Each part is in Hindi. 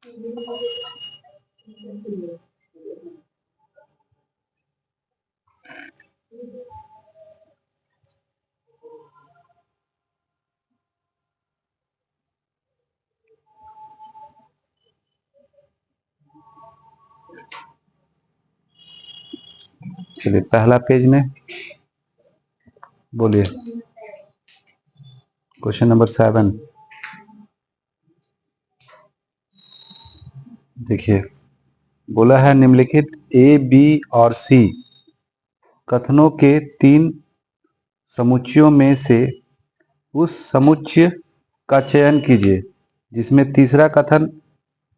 चलिए पहला पेज में बोलिए। क्वेश्चन नंबर 7 देखिए, बोला है निम्नलिखित ए, बी और सी कथनों के 3 समुच्चयों में से उस समुच्चय का चयन कीजिए जिसमें तीसरा कथन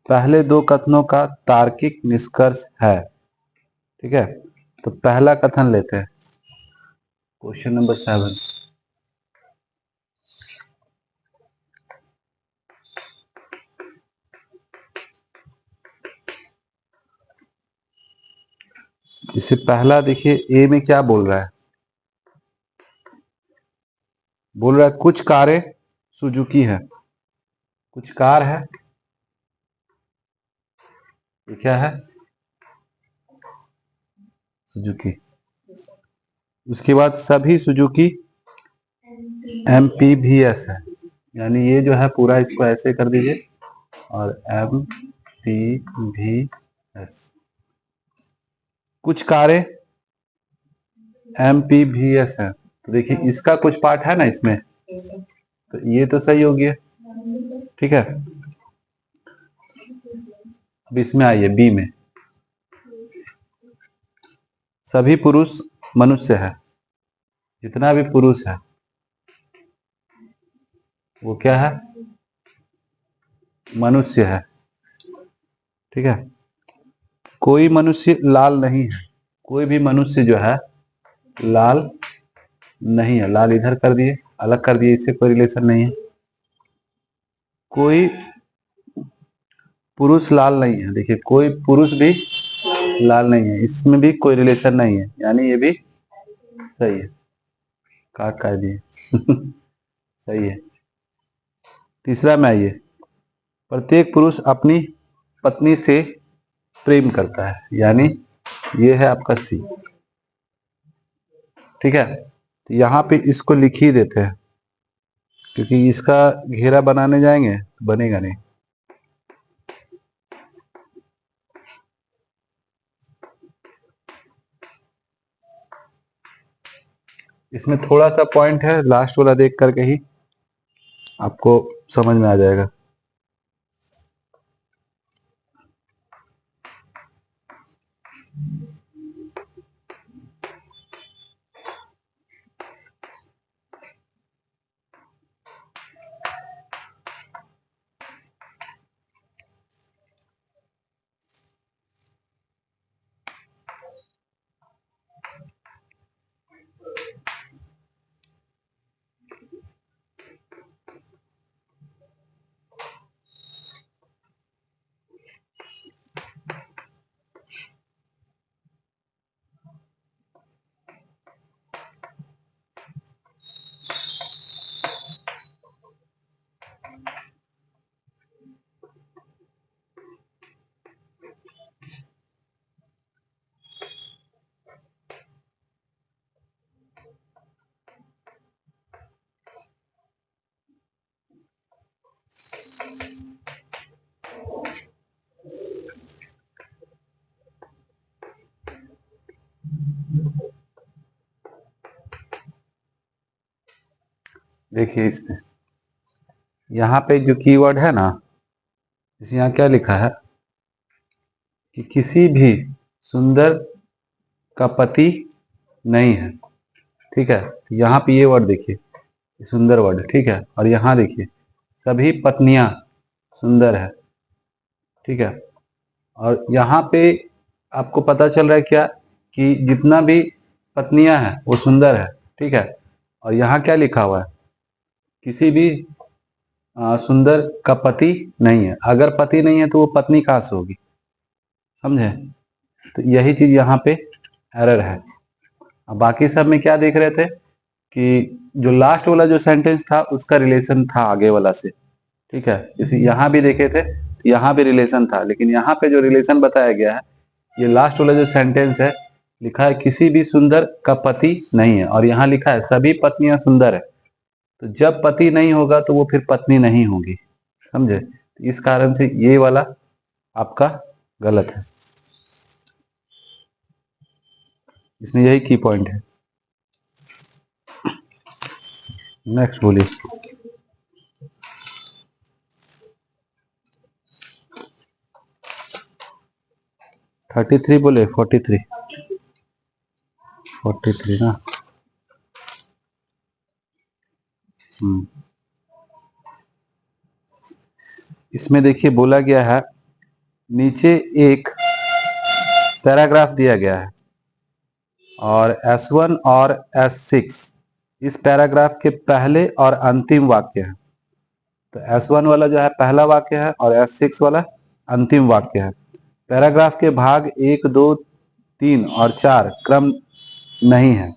पहले 2 कथनों का तार्किक निष्कर्ष है। ठीक है, तो पहला कथन लेते हैं, क्वेश्चन नंबर 7। जिसे पहला देखिए, ए में क्या बोल रहा है? बोल रहा है कुछ कारें सुजुकी है। कुछ कार है, ये क्या है? सुजुकी। उसके बाद सभी सुजुकी MPVS है, यानी ये जो है पूरा इसको ऐसे कर दीजिए और MPVS। कुछ कारें MPVS है, तो देखिए इसका कुछ पार्ट है ना इसमें, तो ये तो सही हो गया। ठीक है, अब इसमें आइए बी में, सभी पुरुष मनुष्य है। जितना भी पुरुष है वो क्या है? मनुष्य है। ठीक है, कोई मनुष्य लाल नहीं है। कोई भी मनुष्य जो है लाल नहीं है। लाल इधर कर दिए, अलग कर दिए, इससे कोई रिलेशन नहीं है। कोई पुरुष लाल नहीं है। देखिए कोई पुरुष भी लाल नहीं है, इसमें भी कोई रिलेशन नहीं है, यानी ये भी सही है। काट कर दिए सही है। तीसरा में आइए, प्रत्येक पुरुष अपनी पत्नी से प्रेम करता है, यानी ये है आपका सी। ठीक है, तो यहाँ पे इसको लिख ही देते हैं, क्योंकि इसका घेरा बनाने जाएंगे तो बनेगा नहीं। इसमें थोड़ा सा पॉइंट है, लास्ट वाला देख करके ही आपको समझ में आ जाएगा। देखिए इसमें यहाँ पे जो कीवर्ड है ना, इस यहाँ क्या लिखा है कि किसी भी सुंदर का पति नहीं है। ठीक है, यहाँ पे ये वर्ड देखिए, सुंदर वर्ड। ठीक है, और यहाँ देखिए सभी पत्नियां सुंदर है। ठीक है, और यहाँ पे आपको पता चल रहा है क्या कि जितना भी पत्नियां हैं वो सुंदर है। ठीक है, और यहाँ क्या लिखा हुआ है? किसी भी सुंदर का पति नहीं है। अगर पति नहीं है तो वो पत्नी कहाँ से होगी? समझे? तो यही चीज यहाँ पे एरर है। अब बाकी सब में क्या देख रहे थे कि जो लास्ट वाला जो सेंटेंस था उसका रिलेशन था आगे वाला से। ठीक है, इसी यहाँ भी देखे थे तो यहाँ भी रिलेशन था, लेकिन यहाँ पे जो रिलेशन बताया गया है, ये लास्ट वाला जो सेंटेंस है, लिखा है किसी भी सुंदर का पति नहीं है, और यहाँ लिखा है सभी पत्नियां सुंदर है। तो जब पति नहीं होगा तो वो फिर पत्नी नहीं होगी, समझे? तो इस कारण से ये वाला आपका गलत है, इसमें यही की पॉइंट है। नेक्स्ट बोलिए। 33 बोले 43 ना। इसमें देखिए बोला गया है, नीचे एक पैराग्राफ दिया गया है और S1 और S6 इस पैराग्राफ के पहले और अंतिम वाक्य है। तो S1 वाला जो है पहला वाक्य है और S6 वाला अंतिम वाक्य है। पैराग्राफ के भाग 1, 2, 3 और 4 क्रम नहीं है,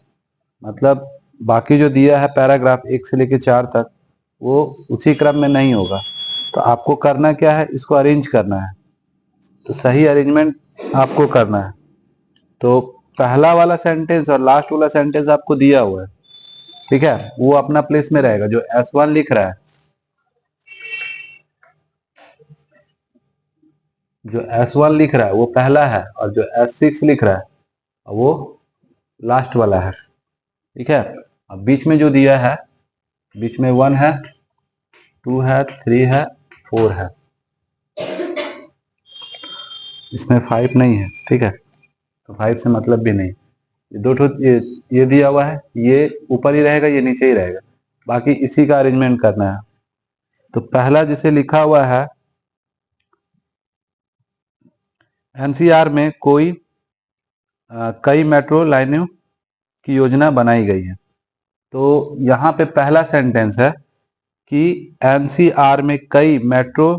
मतलब बाकी जो दिया है पैराग्राफ 1 से लेकर 4 तक वो उसी क्रम में नहीं होगा। तो आपको करना क्या है, इसको अरेंज करना है। तो सही अरेंजमेंट आपको करना है। तो पहला वाला सेंटेंस और लास्ट वाला सेंटेंस आपको दिया हुआ है, ठीक है, वो अपना प्लेस में रहेगा। जो S1 लिख रहा है, जो S1 लिख रहा है वो पहला है, और जो S6 लिख रहा है वो लास्ट वाला है, ठीक है। अब बीच में जो दिया है, बीच में 1 है, 2 है, 3 है, 4 है, इसमें 5 नहीं है, ठीक है। तो 5 से मतलब भी नहीं। ये दो ये दिया हुआ है, ये ऊपर ही रहेगा, ये नीचे ही रहेगा, बाकी इसी का अरेंजमेंट करना है। तो पहला जिसे लिखा हुआ है, एनसीआर में कई मेट्रो लाइनों की योजना बनाई गई है। तो यहाँ पे पहला सेंटेंस है कि एनसीआर में कई मेट्रो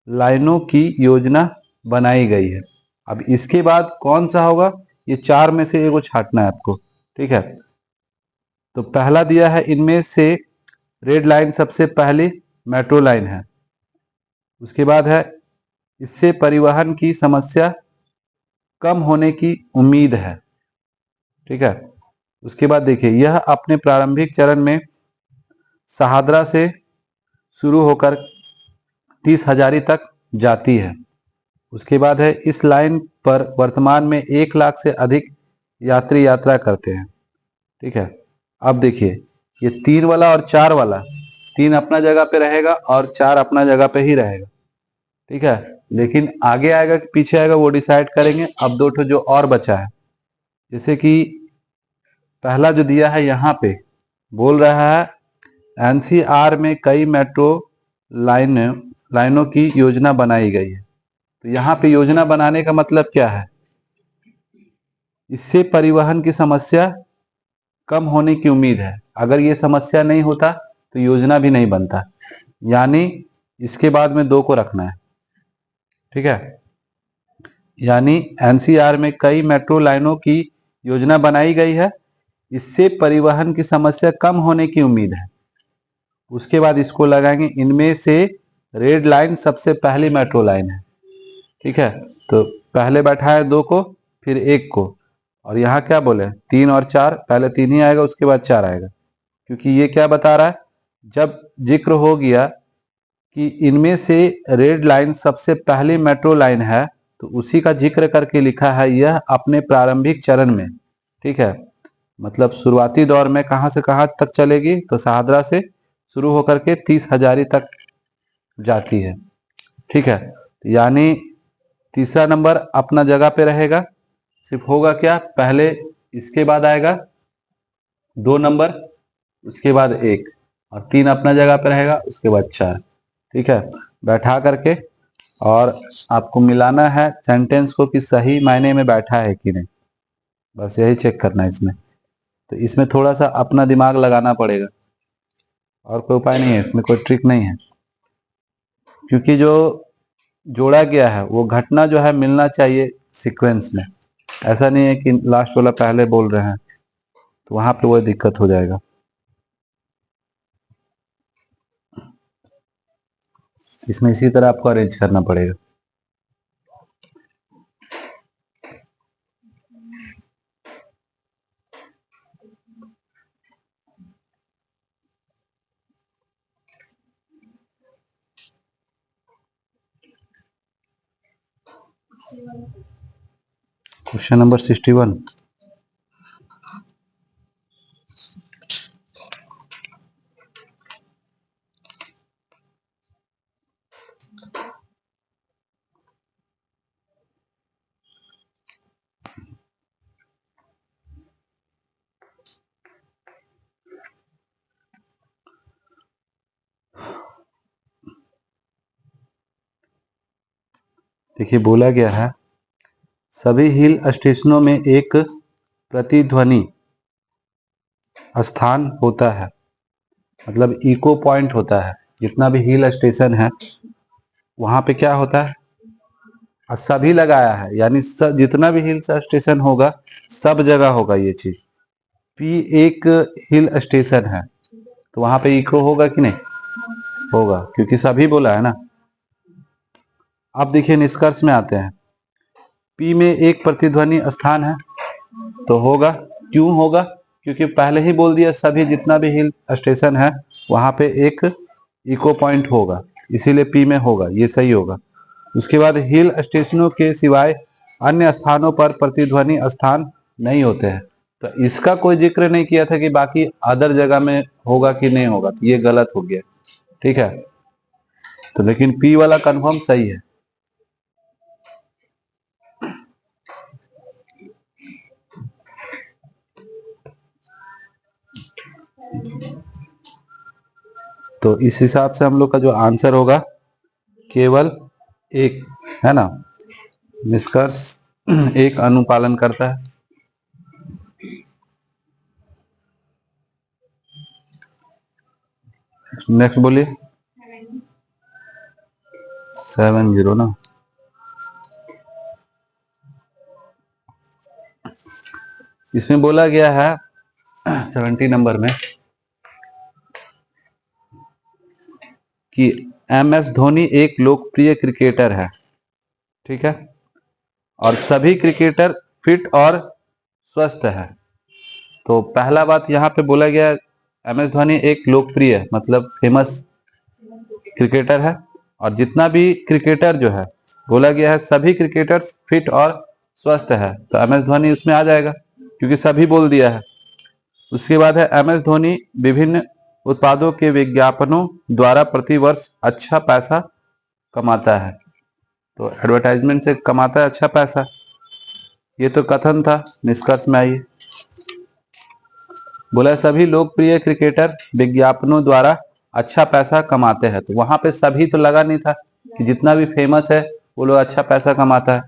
लाइनों की योजना बनाई गई है। अब इसके बाद कौन सा होगा, ये 4 में से एगो छांटना है आपको, ठीक है। तो पहला दिया है, इनमें से रेड लाइन सबसे पहली मेट्रो लाइन है। उसके बाद है, इससे परिवहन की समस्या कम होने की उम्मीद है, ठीक है। उसके बाद देखिए, यह अपने प्रारंभिक चरण में शहादरा से शुरू होकर 30 हजारी तक जाती है। उसके बाद है, इस लाइन पर वर्तमान में 1 लाख से अधिक यात्री यात्रा करते हैं, ठीक है। अब देखिए, ये 3 वाला और 4 वाला, 3 अपना जगह पे रहेगा और 4 अपना जगह पे ही रहेगा, ठीक है। लेकिन आगे आएगा कि पीछे आएगा वो डिसाइड करेंगे। अब 2 ठो जो और बचा है, जैसे कि पहला जो दिया है यहाँ पे बोल रहा है, एनसीआर में कई मेट्रो लाइनों की योजना बनाई गई है। तो यहाँ पे योजना बनाने का मतलब क्या है, इससे परिवहन की समस्या कम होने की उम्मीद है। अगर ये समस्या नहीं होता तो योजना भी नहीं बनता, यानी इसके बाद में 2 को रखना है, ठीक है। यानी एनसीआर में कई मेट्रो लाइनों की योजना बनाई गई है, इससे परिवहन की समस्या कम होने की उम्मीद है। उसके बाद इसको लगाएंगे, इनमें से रेड लाइन सबसे पहली मेट्रो लाइन है, ठीक है। तो पहले बैठा है 2 को, फिर 1 को, और यहाँ क्या बोले 3 और 4, पहले 3 ही आएगा उसके बाद 4 आएगा, क्योंकि ये क्या बता रहा है, जब जिक्र हो गया कि इनमें से रेड लाइन सबसे पहली मेट्रो लाइन है, तो उसी का जिक्र करके लिखा है, यह अपने प्रारंभिक चरण में, ठीक है। मतलब शुरुआती दौर में कहां से कहां तक चलेगी, तो शाहदरा से शुरू होकर के 30 हजारी तक जाती है, ठीक है। यानी तीसरा नंबर अपना जगह पे रहेगा, सिर्फ होगा क्या, पहले इसके बाद आएगा 2 नंबर, उसके बाद 1, और 3 अपना जगह पे रहेगा, उसके बाद 4, ठीक है। बैठा करके और आपको मिलाना है सेंटेंस को कि सही मायने में बैठा है कि नहीं, बस यही चेक करना है इसमें। तो इसमें थोड़ा सा अपना दिमाग लगाना पड़ेगा, और कोई उपाय नहीं है, इसमें कोई ट्रिक नहीं है, क्योंकि जो जोड़ा गया है वो घटना जो है मिलना चाहिए सीक्वेंस में। ऐसा नहीं है कि लास्ट वाला पहले बोल रहे हैं, तो वहां पे वो दिक्कत हो जाएगा। इसमें इसी तरह आपको अरेंज करना पड़ेगा। Question number 61। देखिए बोला गया है सभी हिल स्टेशनों में एक प्रतिध्वनि स्थान होता है, मतलब इको पॉइंट होता है। जितना भी हिल स्टेशन है वहां पे क्या होता है, और सभी लगाया है, यानी जितना भी हिल स्टेशन होगा सब जगह होगा ये चीज। पी एक हिल स्टेशन है तो वहां पे इको होगा कि नहीं होगा, क्योंकि सभी बोला है ना। अब देखिए निष्कर्ष में आते हैं। पी में एक प्रतिध्वनि स्थान है तो होगा, क्यों होगा, क्योंकि पहले ही बोल दिया सभी जितना भी हिल स्टेशन है वहां पे एक इको पॉइंट होगा, इसीलिए पी में होगा, ये सही होगा। उसके बाद हिल स्टेशनों के सिवाय अन्य स्थानों पर प्रतिध्वनि स्थान नहीं होते हैं, तो इसका कोई जिक्र नहीं किया था कि बाकी अदर जगह में होगा कि नहीं होगा, तो ये गलत हो गया। ठीक है, तो लेकिन पी वाला कंफर्म सही है। तो इस हिसाब से हम लोग का जो आंसर होगा केवल एक, है ना, निष्कर्ष एक अनुपालन करता है। नेक्स्ट बोलिए। 70 ना, इसमें बोला गया है 70 नंबर में कि एम एस धोनी एक लोकप्रिय क्रिकेटर है। ठीक है, और सभी क्रिकेटर फिट और स्वस्थ है। तो पहला बात यहाँ पे बोला गया एम एस धोनी एक लोकप्रिय मतलब फेमस क्रिकेटर है, और जितना भी क्रिकेटर जो है बोला गया है सभी क्रिकेटर्स फिट और स्वस्थ है, तो एम एस धोनी उसमें आ जाएगा क्योंकि सभी बोल दिया है। उसके बाद है एम एस धोनी विभिन्न उत्पादों के विज्ञापनों द्वारा प्रतिवर्ष अच्छा पैसा कमाता है, तो एडवर्टाइजमेंट से कमाता है अच्छा पैसा, ये तो कथन था। निष्कर्ष में आइए, बोला सभी लोकप्रिय क्रिकेटर विज्ञापनों द्वारा अच्छा पैसा कमाते हैं, तो वहां पे सभी तो लगा नहीं था कि जितना भी फेमस है वो लोग अच्छा पैसा कमाता है,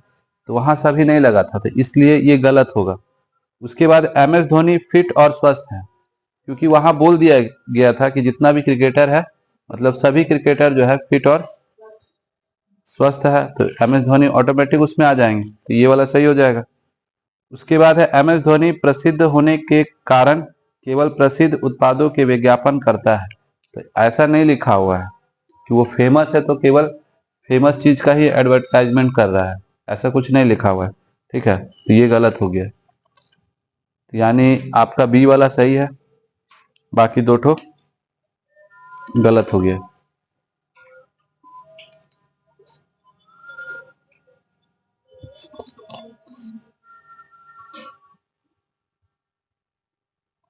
तो वहां सभी नहीं लगा था, तो इसलिए ये गलत होगा। उसके बाद एम एस धोनी फिट और स्वस्थ है, क्योंकि वहां बोल दिया गया था कि जितना भी क्रिकेटर है मतलब सभी क्रिकेटर जो है फिट और स्वस्थ है, तो एम एस धोनी ऑटोमेटिक उसमें आ जाएंगे, तो ये वाला सही हो जाएगा। उसके बाद है एम एस धोनी प्रसिद्ध होने के कारण केवल प्रसिद्ध उत्पादों के विज्ञापन करता है, तो ऐसा नहीं लिखा हुआ है कि वो फेमस है तो केवल फेमस चीज का ही एडवर्टाइजमेंट कर रहा है, ऐसा कुछ नहीं लिखा हुआ है। ठीक है, तो ये गलत हो गया, तो यानी आपका बी वाला सही है, बाकी दो ठो गलत हो गया।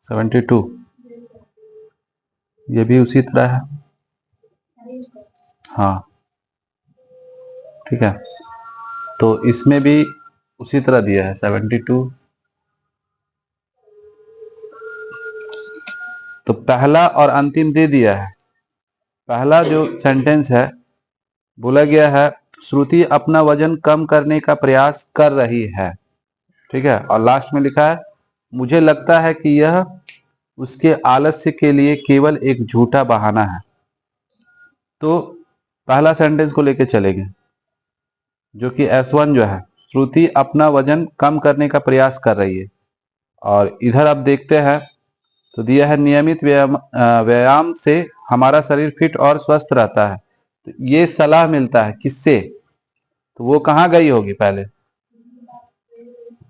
सेवेंटी टू, ये भी उसी तरह है। हाँ ठीक है, तो इसमें भी उसी तरह दिया है 72। तो पहला और अंतिम दे दिया है। पहला जो सेंटेंस है बोला गया है श्रुति अपना वजन कम करने का प्रयास कर रही है। ठीक है, और लास्ट में लिखा है मुझे लगता है कि यह उसके आलस्य के लिए केवल एक झूठा बहाना है। तो पहला सेंटेंस को लेके चलेंगे जो कि S1 जो है, श्रुति अपना वजन कम करने का प्रयास कर रही है, और इधर आप देखते हैं तो दिया है नियमित व्यायाम से हमारा शरीर फिट और स्वस्थ रहता है। तो ये सलाह मिलता है किससे? तो वो कहाँ गई होगी पहले?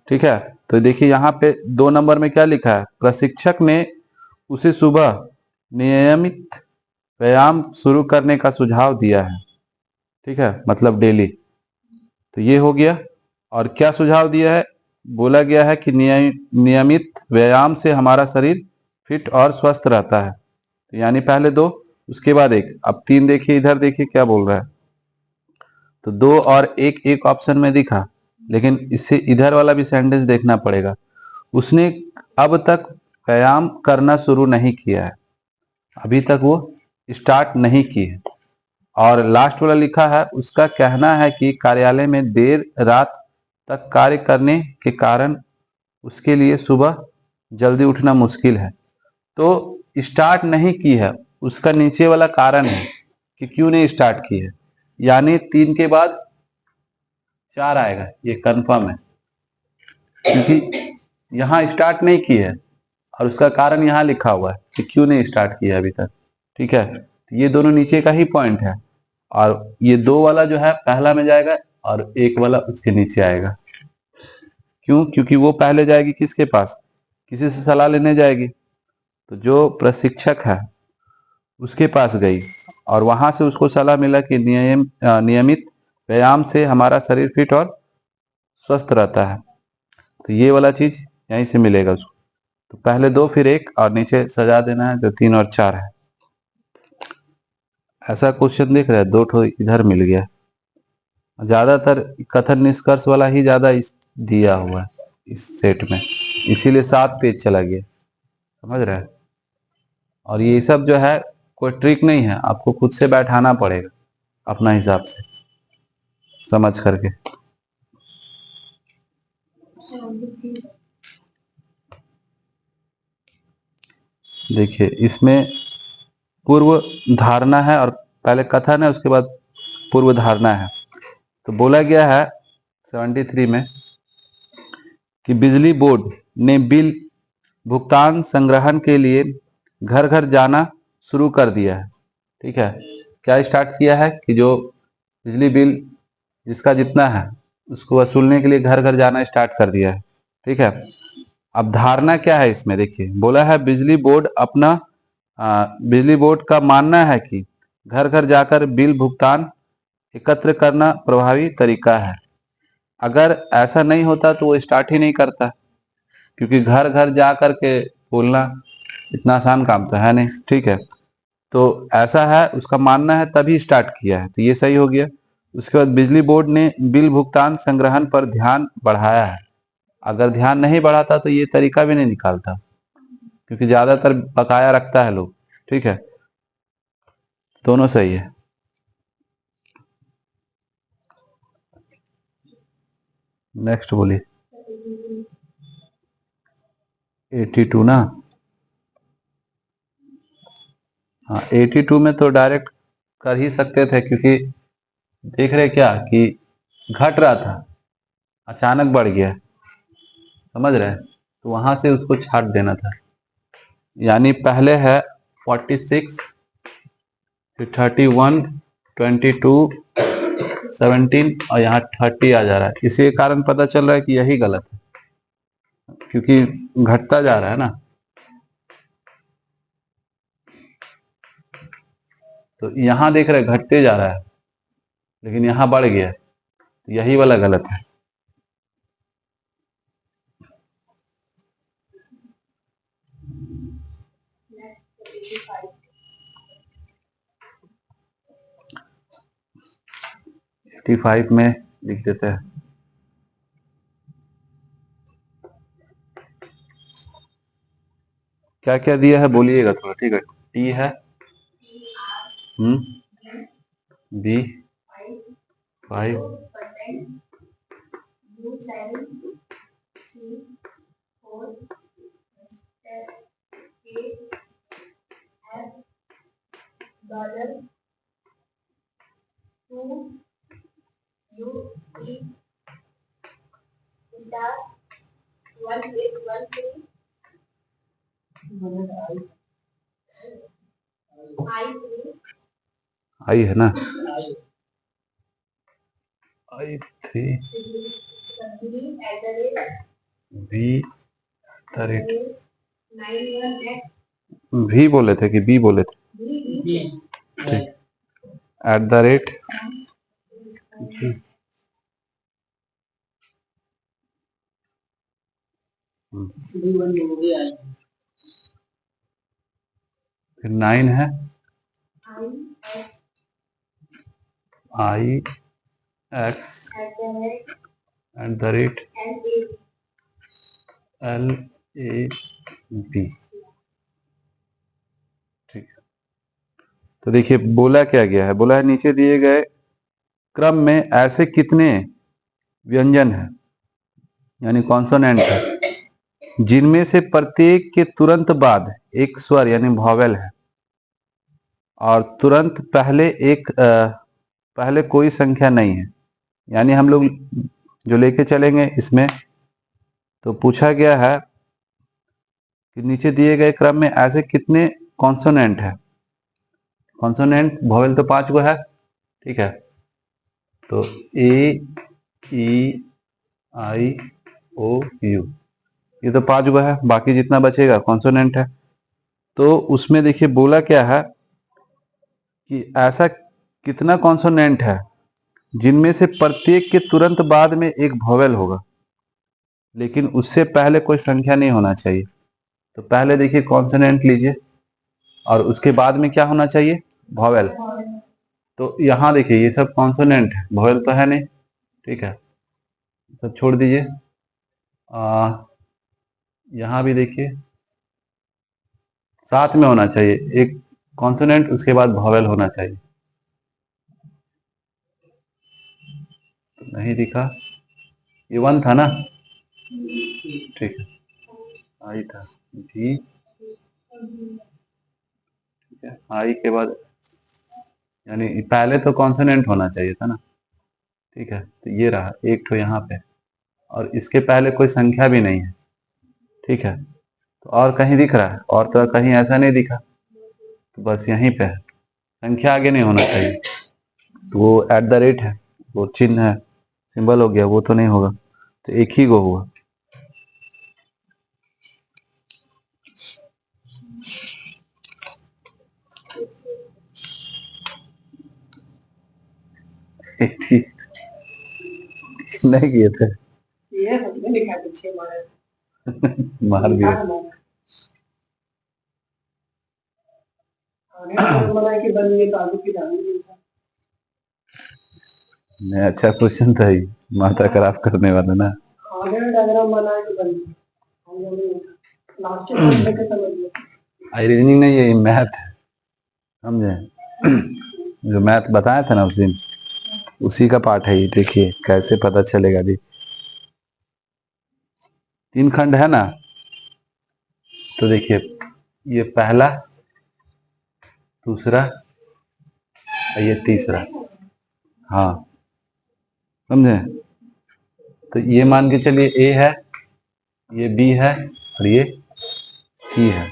ठीक है, तो देखिए यहाँ पे 2 नंबर में क्या लिखा है, प्रशिक्षक ने उसे सुबह नियमित व्यायाम शुरू करने का सुझाव दिया है। ठीक है, मतलब डेली। तो ये हो गया। और क्या सुझाव दिया है? बोला गया है कि नियमित व्यायाम से हमारा शरीर फिट और स्वस्थ रहता है। तो यानी पहले 2, उसके बाद 1। अब 3 देखिए, इधर देखिए क्या बोल रहा है। तो 2 और 1 एक ऑप्शन में दिखा, लेकिन इससे इधर वाला भी सेंटेंस देखना पड़ेगा। उसने अब तक व्यायाम करना शुरू नहीं किया है, अभी तक वो स्टार्ट नहीं की है। और लास्ट वाला लिखा है, उसका कहना है कि कार्यालय में देर रात तक कार्य करने के कारण उसके लिए सुबह जल्दी उठना मुश्किल है। तो स्टार्ट नहीं की है, उसका नीचे वाला कारण है कि क्यों नहीं स्टार्ट की है, यानी 3 के बाद 4 आएगा, ये कंफर्म है, क्योंकि यहाँ स्टार्ट नहीं की है और उसका कारण यहाँ लिखा हुआ है कि क्यों नहीं स्टार्ट किया अभी तक। ठीक है, ये दोनों नीचे का ही पॉइंट है, और ये 2 वाला जो है पहला में जाएगा और 1 वाला उसके नीचे आएगा। क्यों? क्योंकि वो पहले जाएगी किसके पास? किसी से सलाह लेने जाएगी, तो जो प्रशिक्षक है उसके पास गई और वहां से उसको सलाह मिला कि नियमित व्यायाम से हमारा शरीर फिट और स्वस्थ रहता है। तो ये वाला चीज यहीं से मिलेगा उसको। तो पहले 2 फिर 1 और नीचे सजा देना है जो 3 और 4 है। ऐसा क्वेश्चन दिख रहा है, 2 ठो इधर मिल गया। ज्यादातर कथन निष्कर्ष वाला ही ज्यादा दिया हुआ है इस सेट में, इसीलिए 7 पेज चला गया। समझ रहे हैं? और ये सब जो है कोई ट्रिक नहीं है, आपको खुद से बैठाना पड़ेगा अपना हिसाब से समझ करके। देखिए इसमें पूर्व धारणा है और पहले कथन है, उसके बाद पूर्व धारणा है। तो बोला गया है 73 में कि बिजली बोर्ड ने बिल भुगतान संग्रहण के लिए घर घर जाना शुरू कर दिया है। ठीक है, क्या स्टार्ट किया है कि जो बिजली बिल जिसका जितना है उसको वसूलने के लिए घर घर जाना स्टार्ट कर दिया है। ठीक है, अब धारणा क्या है इसमें? देखिए बोला है बिजली बोर्ड का मानना है कि घर घर जाकर बिल भुगतान एकत्र करना प्रभावी तरीका है। अगर ऐसा नहीं होता तो वो स्टार्ट ही नहीं करता, क्योंकि घर घर जा करके बोलना इतना आसान काम तो है नहीं। ठीक है, तो ऐसा है उसका मानना है, तभी स्टार्ट किया है, तो ये सही हो गया। उसके बाद बिजली बोर्ड ने बिल भुगतान संग्रहण पर ध्यान बढ़ाया है। अगर ध्यान नहीं बढ़ाता तो ये तरीका भी नहीं निकालता, क्योंकि ज्यादातर बकाया रखता है लोग। ठीक है, दोनों सही है। नेक्स्ट बोलिए। 82 ना? हाँ, 82 में तो डायरेक्ट कर ही सकते थे, क्योंकि देख रहे क्या कि घट रहा था, अचानक बढ़ गया। समझ रहे हैं? तो वहां से उसको छाट देना था, यानी पहले है 46, फिर 31, 22, 17 और यहाँ 30 आ जा रहा है। इसी के कारण पता चल रहा है कि यही गलत है, क्योंकि घटता जा रहा है ना। तो यहाँ देख रहे घटते जा रहा है, लेकिन यहाँ बढ़ गया, तो यही वाला गलत है। एटी 85 में लिख देते हैं। क्या क्या दिया है बोलिएगा थोड़ा। ठीक है, टी है, बी 5, आई है ना? आई थ्री वी भी बोले थे कि बी बोले थे? ठीक, एट द रेट फिर 9 है I X at the rate L A B. ठीक है, तो देखिए बोला क्या गया है, बोला है नीचे दिए गए क्रम में ऐसे कितने व्यंजन हैं यानी कॉन्सोनेंट है जिनमें से प्रत्येक के तुरंत बाद एक स्वर यानी वॉवेल है और तुरंत पहले पहले कोई संख्या नहीं है। यानी हम लोग जो लेके चलेंगे इसमें तो पूछा गया है कि नीचे दिए गए क्रम में ऐसे कितने कॉन्सोनेंट है। कॉन्सोनेंट वॉवेल तो 5 गो है, ठीक है, तो ए ई आई ओ यू ये तो 5 गो है, बाकी जितना बचेगा कॉन्सोनेंट है। तो उसमें देखिए बोला क्या है कि ऐसा कितना कॉन्सोनेंट है जिनमें से प्रत्येक के तुरंत बाद में एक वॉवेल होगा लेकिन उससे पहले कोई संख्या नहीं होना चाहिए। तो पहले देखिए कॉन्सोनेंट लीजिए और उसके बाद में क्या होना चाहिए, वॉवेल। तो यहाँ देखिए ये सब कॉन्सोनेंट है, वॉवेल तो है नहीं, ठीक है, सब छोड़ दीजिए। यहाँ भी देखिए साथ में होना चाहिए, एक कॉन्सोनेंट उसके बाद वॉवेल होना चाहिए, तो नहीं दिखा, ये 1 था ना, ठीक है, आई था जी, ठीक है, आई के बाद यानी पहले तो कॉन्सोनेंट होना चाहिए था ना, ठीक है, तो ये रहा एक तो यहाँ पे और इसके पहले कोई संख्या भी नहीं है, ठीक है, तो और कहीं दिख रहा है और तो कहीं ऐसा नहीं दिखा, तो बस यहीं पे है, संख्या आगे नहीं होना चाहिए, तो वो एट द रेट है, वो चिन्ह है, सिंबल हो गया, वो तो नहीं होगा, तो एक ही गो हुआ। ठीक नहीं किए थे, मार दिया। नहीं, अच्छा क्वेश्चन था ही, माथा खराब करने वाला ना। आई रीजनिंग नहीं, ये मैथ समझे, जो मैथ बताया था ना उस दिन उसी का पार्ट है ये, देखिए कैसे पता चलेगा। जी 3 खंड है ना, तो देखिए ये पहला, दूसरा और ये तीसरा, हाँ समझे, तो ये मान के चलिए ए है, ये बी है और ये सी है।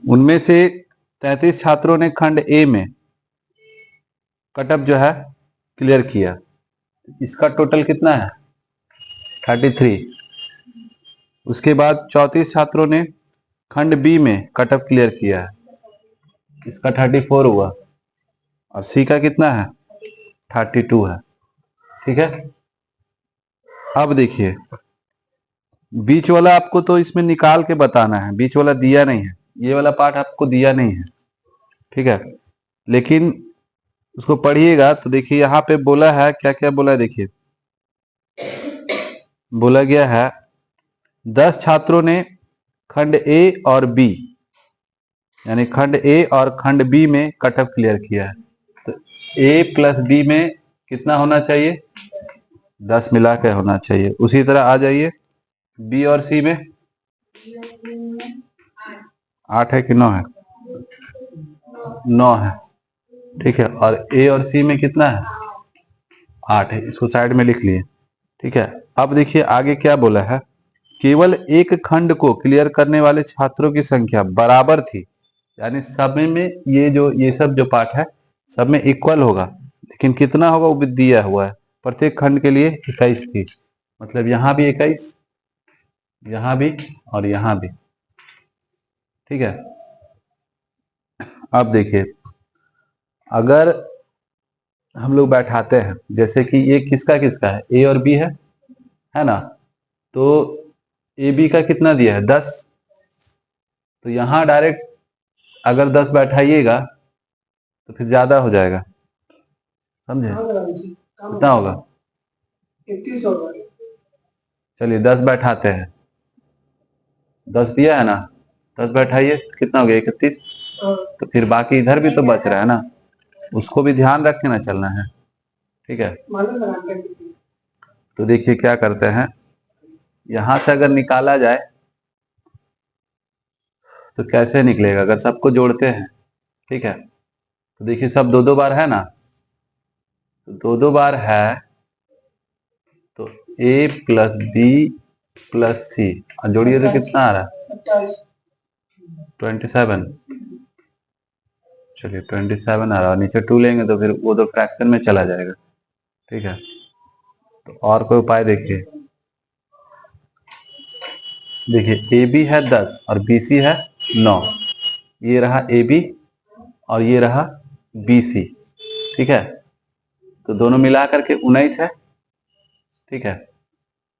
उनमें से 33 छात्रों ने खंड ए में कटअप जो है क्लियर किया, इसका टोटल कितना है 33। उसके बाद 34 छात्रों ने खंड बी में कटअप क्लियर किया है, इसका 34 हुआ और सी का कितना है 32 है, ठीक है। अब देखिए बीच वाला आपको तो इसमें निकाल के बताना है, बीच वाला दिया नहीं है, ये वाला पार्ट आपको दिया नहीं है, ठीक है, लेकिन उसको पढ़िएगा तो देखिए यहाँ पे बोला है क्या क्या बोला है, देखिए बोला गया है 10 छात्रों ने खंड ए और बी यानी खंड ए और खंड बी में कटअप क्लियर किया है, तो ए प्लस बी में कितना होना चाहिए 10 मिला के होना चाहिए। उसी तरह आ जाइए बी और सी में 8 है कि 9 है, 9 है, ठीक है, और ए और सी में कितना है 8 है, इसको साइड में लिख लिए, ठीक है। अब देखिए आगे क्या बोला है, केवल एक खंड को क्लियर करने वाले छात्रों की संख्या बराबर थी, यानी सब में ये सब जो पाठ है सब में इक्वल होगा, लेकिन कितना होगा वो भी दिया हुआ है। प्रत्येक खंड के लिए 21 थी, मतलब यहाँ भी 21, यहाँ भी और यहाँ भी। ठीक है, अब देखिए अगर हम लोग बैठाते हैं, जैसे कि ये किसका किसका है, ए और बी है ना, तो ए बी का कितना दिया है 10, तो यहाँ डायरेक्ट अगर 10 बैठाइएगा तो फिर ज्यादा हो जाएगा, समझे, कितना होगा 31 होगा। चलिए 10 बैठाते हैं, 10 दिया है ना, 10 बैठाइए कितना हो गया 31, तो फिर बाकी इधर भी तो बच रहा है ना, उसको भी ध्यान रख के ना चलना है। ठीक है, तो देखिए क्या करते हैं, यहां से अगर निकाला जाए तो कैसे निकलेगा, अगर सबको जोड़ते हैं। ठीक है, तो देखिए सब दो दो बार है ना, तो दो दो बार है, तो a प्लस बी प्लस सी, और जोड़िए तो कितना आ रहा है 27। चलिए 27 आ रहा है, नीचे 2 लेंगे तो फिर वो तो फ्रैक्शन में चला जाएगा। ठीक है, तो और कोई उपाय देखिए, देखिए ए बी है 10 और बी सी है 9, ये रहा ए बी और ये रहा बी सी। ठीक है, तो दोनों मिला करके 19 है। ठीक है,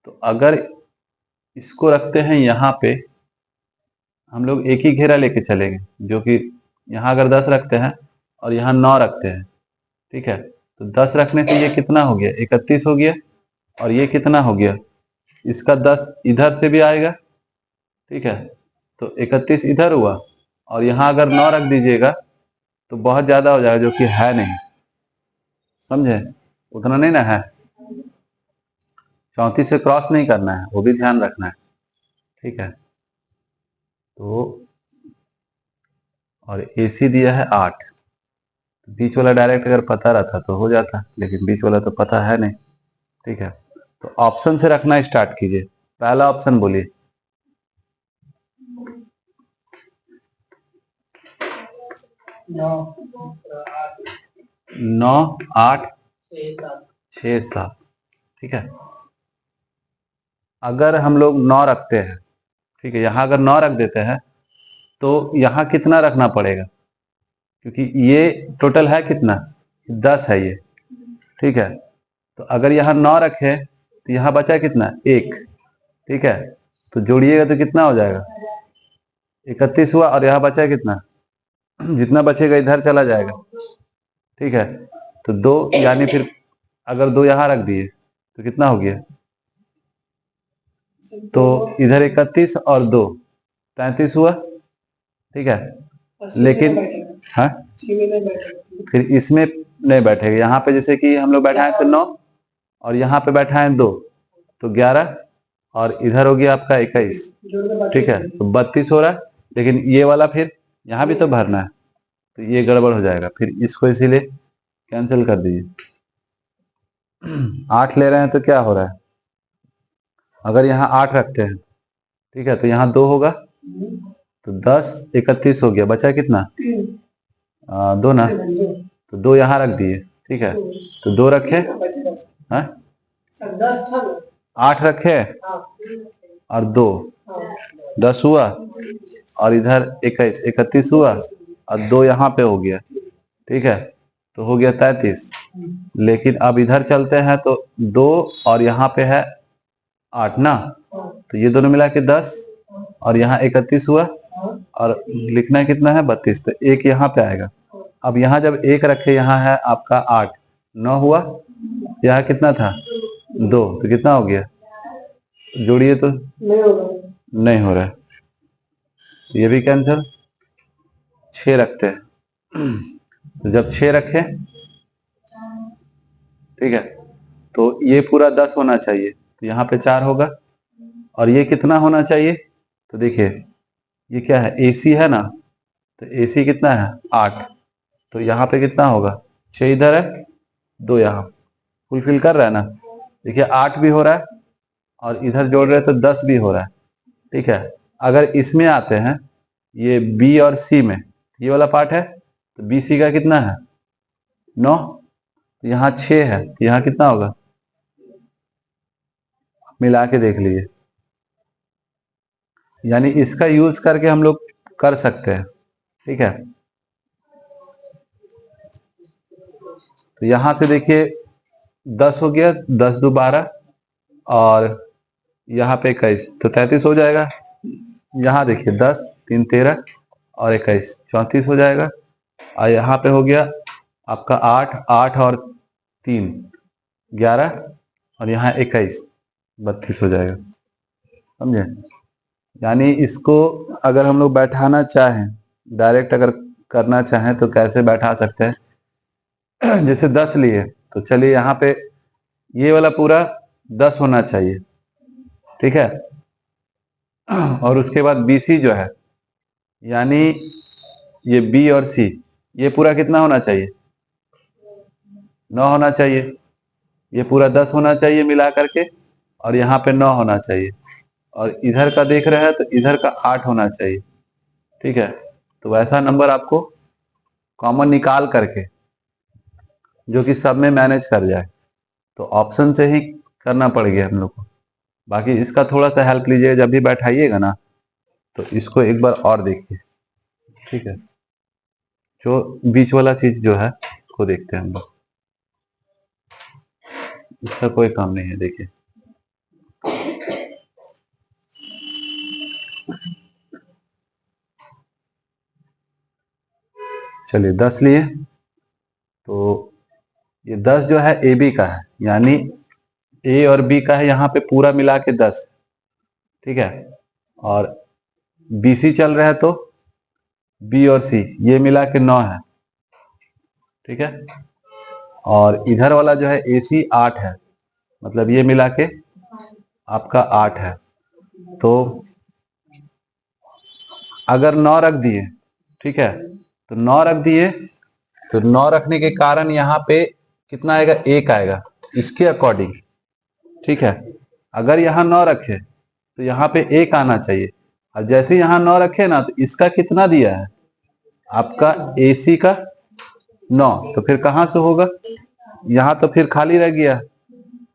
तो अगर इसको रखते हैं यहाँ पे, हम लोग एक ही घेरा लेके चलेंगे, जो कि यहाँ अगर 10 रखते हैं और यहाँ 9 रखते हैं। ठीक है, तो 10 रखने से ये कितना हो गया 31 हो गया, और ये कितना हो गया, इसका 10 इधर से भी आएगा। ठीक है, तो 31 इधर हुआ, और यहाँ अगर 9 रख दीजिएगा तो बहुत ज्यादा हो जाएगा, जो कि है नहीं, समझे, उतना नहीं ना है, 34 से क्रॉस नहीं करना है, वो भी ध्यान रखना है। ठीक है, तो और AC दिया है 8, बीच वाला डायरेक्ट अगर पता रहता तो हो जाता, लेकिन बीच वाला तो पता है नहीं। ठीक है, तो ऑप्शन से रखना स्टार्ट कीजिए, पहला ऑप्शन बोलिए। 9 8 6 7। ठीक है, अगर हम लोग 9 रखते हैं, ठीक है, यहाँ अगर 9 रख देते हैं तो यहाँ कितना रखना पड़ेगा, क्योंकि ये टोटल है कितना 10 है ये। ठीक है, तो अगर यहाँ 9 रखे तो यहाँ बचा कितना 1। ठीक है, तो जोड़िएगा तो कितना हो जाएगा 31 हुआ, और यहाँ बचा कितना, जितना बचेगा इधर चला जाएगा। ठीक है, तो 2, यानी फिर अगर 2 यहाँ रख दिए तो कितना हो गया, तो इधर 31 और 2 33 हुआ। ठीक है, लेकिन हाँ फिर इसमें नहीं बैठेगा, यहाँ पे जैसे कि हम लोग बैठाए थे 9 और यहाँ पे बैठाए 2, तो 11, और इधर हो गया आपका 21। ठीक है, तो 32 हो रहा है, लेकिन ये वाला फिर यहाँ भी तो भरना है, तो ये गड़बड़ हो जाएगा, फिर इसको इसीलिए कैंसिल कर दीजिए। 8 ले रहे हैं तो क्या हो रहा है, अगर यहाँ 8 रखते हैं, ठीक है, तो यहाँ 2 होगा, तो 10 31 हो गया, बचा कितना 2 ना, तो 2 यहाँ रख दिए। ठीक है, तो 2 रखे, हाँ 8 रखे और 2 10 हुआ, और इधर 21 31 हुआ, और 2 यहाँ पे हो गया। ठीक है, तो हो गया 33। लेकिन अब इधर चलते हैं तो 2 और यहाँ पे है 8 ना, तो ये दोनों मिला के 10, और यहाँ 31 हुआ, और लिखना कितना है 32, तो 1 यहाँ पे आएगा। अब यहाँ जब 1 रखे, यहाँ है आपका 8, 9 हुआ, यहाँ कितना था 2, तो कितना हो गया, जोड़िए तो नहीं हो रहा है, ये भी कैंसिल। 6 रखते हैं, तो जब 6 रखे, ठीक है, तो ये पूरा 10 होना चाहिए, तो यहाँ पे 4 होगा, और ये कितना होना चाहिए, तो देखिए ये क्या है AC है ना, तो AC कितना है 8, तो यहाँ पे कितना होगा 6 इधर है, 2 यहाँ, फुलफिल कर रहा है ना। देखिए 8 भी हो रहा है, और इधर जोड़ रहे तो 10 भी हो रहा है। ठीक है, अगर इसमें आते हैं, ये B और C में, ये वाला पार्ट है, तो BC का कितना है 9, यहाँ 6 है, यहाँ कितना होगा, मिला के देख लीजिए। यानी इसका यूज करके हम लोग कर सकते हैं, ठीक है। तो यहां से देखिए 10 हो गया, 10 दो 12, और यहाँ पे 21, तो 33 हो जाएगा। यहाँ देखिए 10 3 13 और 21 34 हो जाएगा। और यहाँ पे हो गया आपका 8 8 और 3 11, और यहाँ 21 32 हो जाएगा, समझे। यानी इसको अगर हम लोग बैठाना चाहें, डायरेक्ट अगर करना चाहें तो कैसे बैठा सकते हैं। जैसे 10 लिए तो चलिए यहाँ पे ये वाला पूरा 10 होना चाहिए, ठीक है। और उसके बाद BC जो है, यानी ये B और C, ये पूरा कितना होना चाहिए, 9 होना चाहिए। ये पूरा 10 होना चाहिए मिला करके, और यहाँ पे 9 होना चाहिए। और इधर का देख रहे हैं तो इधर का 8 होना चाहिए, ठीक है। तो वैसा नंबर आपको कॉमन निकाल करके जो कि सब में मैनेज कर जाए, तो ऑप्शन से ही करना पड़ गया हम लोग को। बाकी इसका थोड़ा सा हेल्प लीजिएगा जब भी बैठाइएगा ना, तो इसको एक बार और देखिए, ठीक है। जो बीच वाला चीज जो है उसको देखते हैं हम लोग, इसका कोई काम नहीं है, देखिए। चलिए 10 लिए, तो ये 10 जो है AB का है, यानी A और B का है, यहाँ पे पूरा मिला के 10, ठीक है। और BC चल रहा है तो B और C ये मिला के 9 है, ठीक है। और इधर वाला जो है AC 8 है, मतलब ये मिला के आपका 8 है। तो अगर 9 रख दिए, ठीक है, तो 9 रख दिए, तो 9 रखने के कारण यहाँ पे कितना आएगा, 1 आएगा इसके अकॉर्डिंग, ठीक है। अगर यहाँ 9 रखे तो यहाँ पे 1 आना चाहिए। और जैसे यहाँ 9 रखे ना, तो इसका कितना दिया है आपका AC का 9, तो फिर कहाँ से होगा, यहाँ तो फिर खाली रह गया,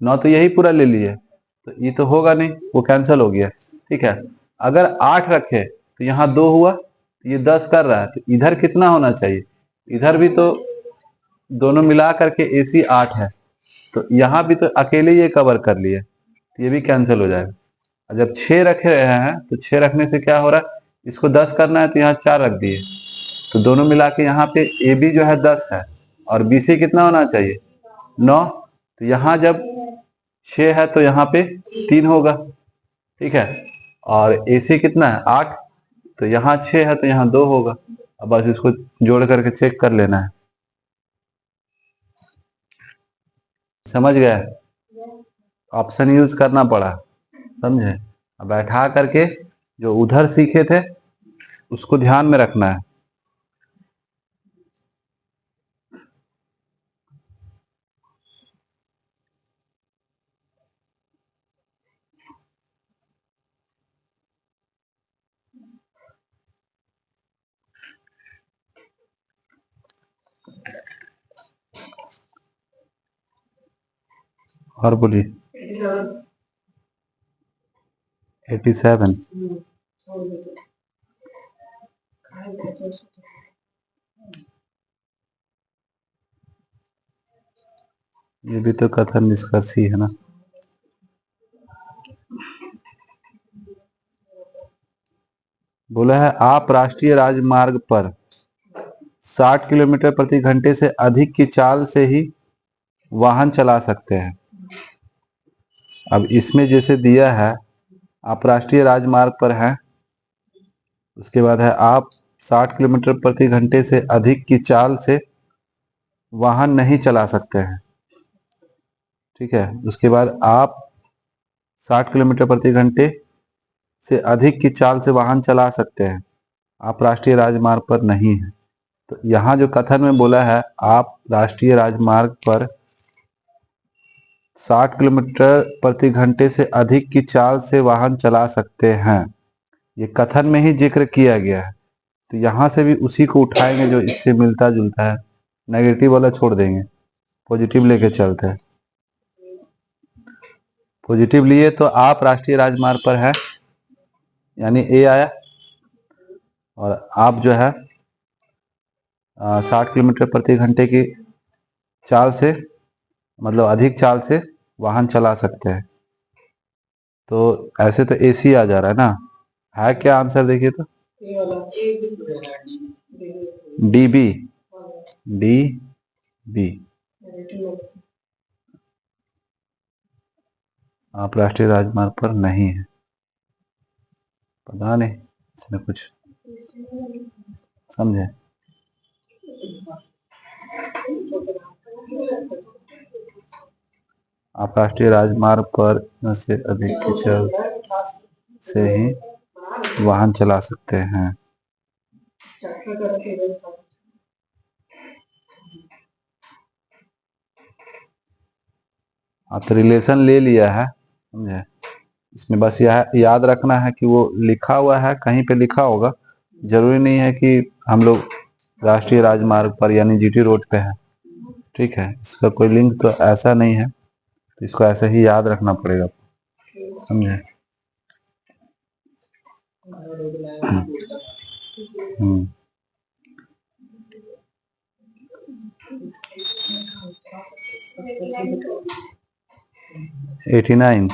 9 तो यही पूरा ले लिए, तो ये तो होगा नहीं, वो कैंसिल हो गया, ठीक है। अगर 8 रखे तो यहाँ 2 हुआ, तो ये 10 कर रहा है, तो इधर कितना होना चाहिए, इधर भी तो दोनों मिला करके AC 8 है, तो यहाँ भी तो अकेले ये कवर कर लिए, तो ये भी कैंसिल हो जाएगा। और जब 6 रखे रहे हैं तो 6 रखने से क्या हो रहा है, इसको 10 करना है तो यहाँ 4 रख दिए, तो दोनों मिला के यहाँ पे AB जो है 10 है, और BC कितना होना चाहिए 9, तो यहाँ जब 6 है तो यहाँ पे 3 होगा, ठीक है। और AC कितना है 8, तो यहाँ 6 है तो यहाँ 2 होगा। अब बस इसको जोड़ करके चेक कर लेना है, समझ गए, ऑप्शन यूज करना पड़ा, समझे। अब बैठा करके जो उधर सीखे थे उसको ध्यान में रखना है। और बोलिए 87, ये भी तो कथन निष्कर्ष ही है ना। बोला है आप राष्ट्रीय राजमार्ग पर 60 किलोमीटर प्रति घंटे से अधिक की चाल से ही वाहन चला सकते हैं। अब इसमें जैसे दिया है आप राष्ट्रीय राजमार्ग पर हैं, उसके बाद है आप 60 किलोमीटर प्रति घंटे से अधिक की चाल से वाहन नहीं चला सकते हैं, ठीक है। उसके बाद आप 60 किलोमीटर प्रति घंटे से अधिक की चाल से वाहन चला सकते हैं, आप राष्ट्रीय राजमार्ग पर नहीं हैं। तो यहाँ जो कथन में बोला है आप राष्ट्रीय राजमार्ग पर 60 किलोमीटर प्रति घंटे से अधिक की चाल से वाहन चला सकते हैं, ये कथन में ही जिक्र किया गया है। तो यहाँ से भी उसी को उठाएंगे जो इससे मिलता जुलता है, नेगेटिव वाला छोड़ देंगे, पॉजिटिव लेके चलते हैं। पॉजिटिव लिए तो आप राष्ट्रीय राजमार्ग पर है, यानी ए आया, और आप जो है 60 किलोमीटर प्रति घंटे की चाल से, मतलब अधिक चाल से वाहन चला सकते हैं। तो ऐसे तो एसी आ जा रहा है ना, है क्या आंसर देखिए तो, ये वाला डीबी, डी बी। आप राष्ट्रीय राजमार्ग पर नहीं है, पता नहीं इसमें कुछ समझे। आप राष्ट्रीय राजमार्ग पर इतना से अधिक की चाल से ही वाहन चला सकते हैं। आप तो रिलेशन ले लिया है, समझे। इसमें बस यह याद रखना है कि वो लिखा हुआ है, कहीं पे लिखा होगा, जरूरी नहीं है कि हम लोग राष्ट्रीय राजमार्ग पर यानी जीटी रोड पे है, ठीक है। इसका कोई लिंक तो ऐसा नहीं है, तो इसको ऐसे ही याद रखना पड़ेगा, समझे। हम्म 89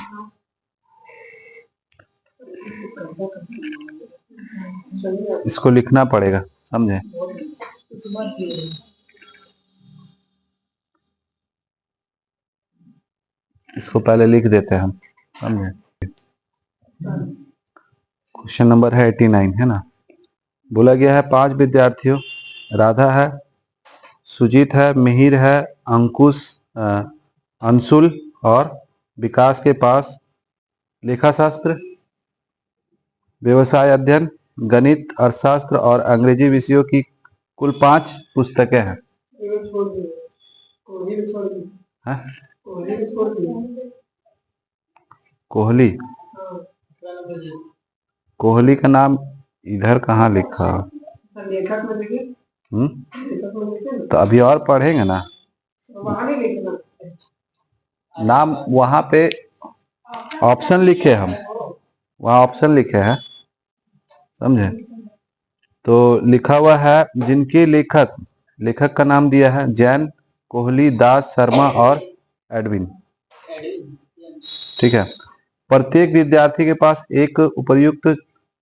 इसको लिखना पड़ेगा, समझे। इसको पहले लिख देते हैं हम, समझे। क्वेश्चन नंबर है 89, है ना। बोला गया है 5 विद्यार्थियों, राधा है, सुजीत है, मिहिर है, अंकुश, अंशुल और विकास के पास लेखा शास्त्र, व्यवसाय अध्ययन, गणित, अर्थशास्त्र और अंग्रेजी विषयों की कुल 5 पुस्तकें हैं। हाँ? कोहली, कोहली का नाम इधर कहाँ लिखा? लेखक में देखिए, तो अभी और पढ़ेंगे ना, नाम वहां पे ऑप्शन लिखे, हम वहां ऑप्शन लिखे हैं, समझे। तो लिखा हुआ है जिनके लेखक, लेखक का नाम दिया है जैन, कोहली, दास, शर्मा और एडविन, ठीक है। प्रत्येक विद्यार्थी के पास एक उपर्युक्त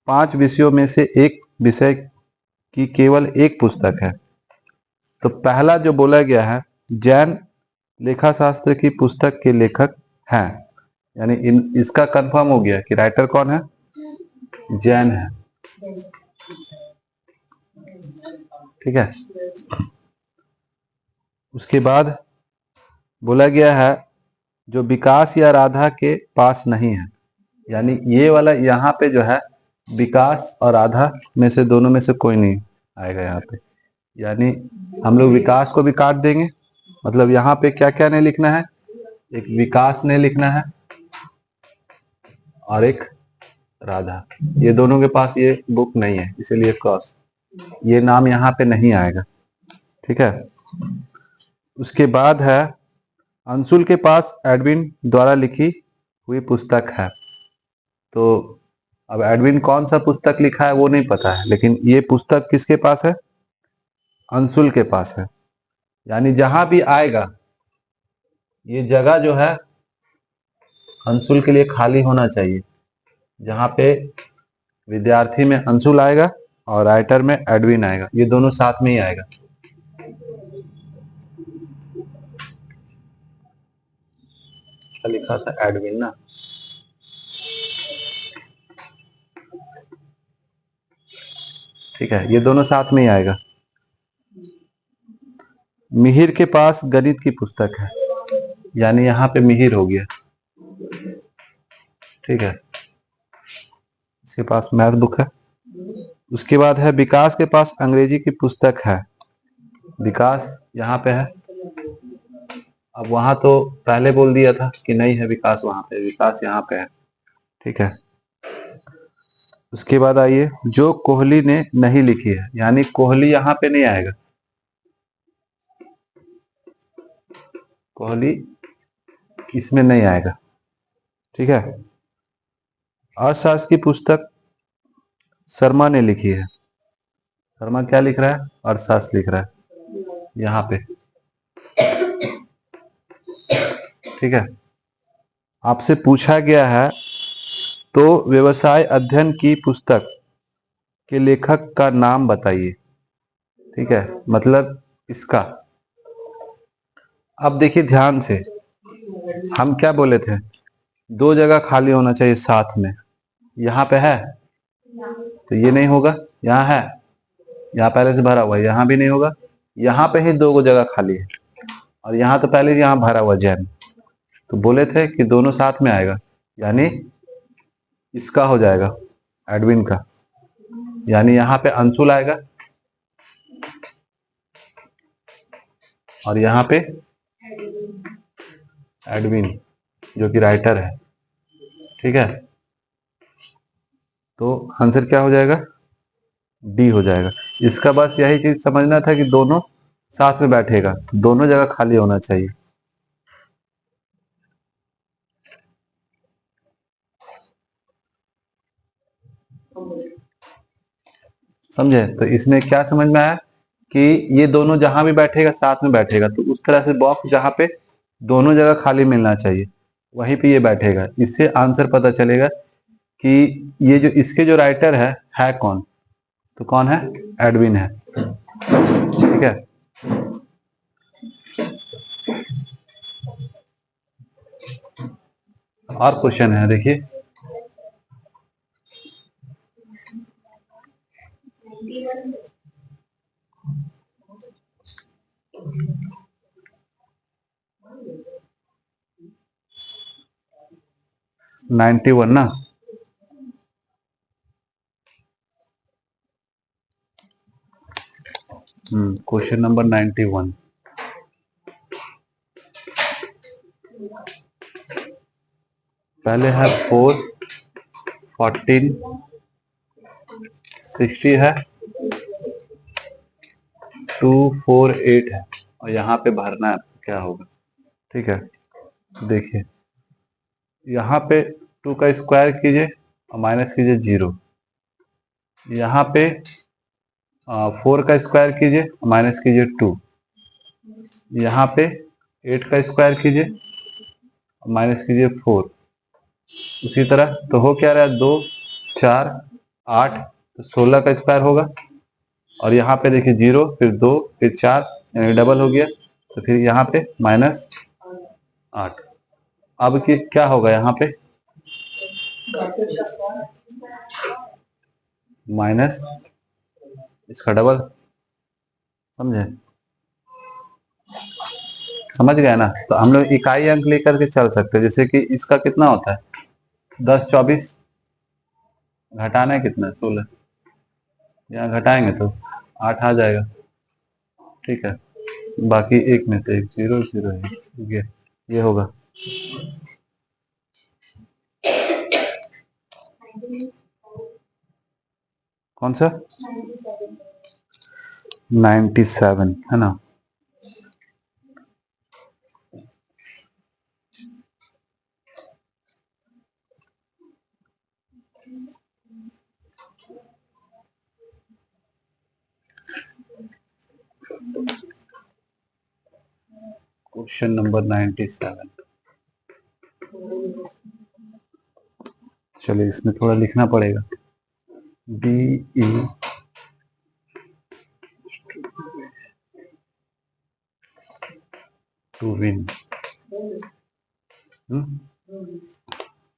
5 विषयों में से एक विषय की केवल एक पुस्तक है। तो पहला जो बोला गया है, जैन लेखा शास्त्र की पुस्तक के लेखक हैं, यानी इसका कंफर्म हो गया कि राइटर कौन है, जैन है, ठीक है। उसके बाद बोला गया है जो विकास या राधा के पास नहीं है, यानी ये वाला यहाँ पे जो है विकास और राधा में से दोनों में से कोई नहीं आएगा यहाँ पे, यानी हम लोग विकास को भी काट देंगे। मतलब यहाँ पे क्या क्या नहीं लिखना है, एक विकास नहीं लिखना है और एक राधा, ये दोनों के पास ये बुक नहीं है, इसीलिए क्रॉस, ये नाम यहाँ पे नहीं आएगा, ठीक है। उसके बाद है अंशुल के पास एडविन द्वारा लिखी हुई पुस्तक है। तो अब एडविन कौन सा पुस्तक लिखा है वो नहीं पता है, लेकिन ये पुस्तक किसके पास है, अंशुल के पास है। यानी जहां भी आएगा ये जगह जो है अंशुल के लिए खाली होना चाहिए। जहां पे विद्यार्थी में अंशुल आएगा और राइटर में एडविन आएगा, ये दोनों साथ में ही आएगा। लिखा था एडविन ना, ठीक है, ये दोनों साथ में ही आएगा। मिहिर के पास गणित की पुस्तक है, यानी यहाँ पे मिहिर हो गया, ठीक है, इसके पास मैथ बुक है। उसके बाद है विकास के पास अंग्रेजी की पुस्तक है, विकास यहाँ पे है। अब वहां तो पहले बोल दिया था कि नहीं है विकास वहां पे, विकास यहाँ पे है, ठीक है। उसके बाद आइए जो कोहली ने नहीं लिखी है, यानी कोहली यहाँ पे नहीं आएगा, कोहली इसमें नहीं आएगा। ठीक है। अर्थशास्त्र की पुस्तक शर्मा ने लिखी है। शर्मा क्या लिख रहा है? अर्थशास्त्र लिख रहा है यहाँ पे। ठीक है। आपसे पूछा गया है तो व्यवसाय अध्ययन की पुस्तक के लेखक का नाम बताइए। ठीक है, मतलब इसका। अब देखिए ध्यान से, हम क्या बोले थे? दो जगह खाली होना चाहिए साथ में। यहाँ पे है तो ये नहीं होगा, यहाँ है, यहाँ पहले से भरा हुआ है, यहाँ भी नहीं होगा, यहाँ पे ही दो जगह खाली है, और यहाँ तो पहले यहाँ भरा हुआ जैन। तो बोले थे कि दोनों साथ में आएगा, यानी इसका हो जाएगा एडविन का, यानी यहाँ पे अंशुल आएगा और यहाँ पे एडविन जो कि राइटर है। ठीक है, तो आंसर क्या हो जाएगा? डी हो जाएगा। इसका बस यही चीज समझना था कि दोनों साथ में बैठेगा तो दोनों जगह खाली होना चाहिए। समझे? तो इसमें क्या समझ में आया कि ये दोनों जहां भी बैठेगा साथ में बैठेगा, तो उस तरह से बॉक्स जहां पे दोनों जगह खाली मिलना चाहिए वहीं पे ये बैठेगा। इससे आंसर पता चलेगा कि ये जो इसके जो राइटर है कौन? तो कौन है? एडविन है। ठीक है। और क्वेश्चन है, देखिए। नाइन्टी वन ना? Question number 91। पहले है 4, 14, 60 है, 2, 4, 8 है, और यहाँ पे भरना है क्या होगा। ठीक है, देखिए यहाँ पे 2 का स्क्वायर कीजिए और माइनस कीजिए 0। यहाँ पे 4 का स्क्वायर कीजिए और माइनस कीजिए 2। यहाँ पे 8 का स्क्वायर कीजिए और माइनस कीजिए 4। उसी तरह तो हो क्या रहा है? 2, 4, 8, तो 16 का स्क्वायर होगा, और यहाँ पे देखिए 0, फिर 2, फिर 4, यानी डबल हो गया, तो फिर यहाँ पे -8। अब क्या होगा? यहाँ पे माइनस इसका डबल। समझे? समझ गए ना? तो हम लोग इकाई अंक लेकर के चल सकते हैं। जैसे कि इसका कितना होता है? 10, 24, घटाना है कितना? 16। यहाँ घटाएंगे तो 8 आ जाएगा। ठीक है, बाकी एक में से एक 0, 0 है, ये होगा। कौन सा? 97 है ना? Question number 97। चलिए इसमें थोड़ा लिखना पड़ेगा। DE टू विन।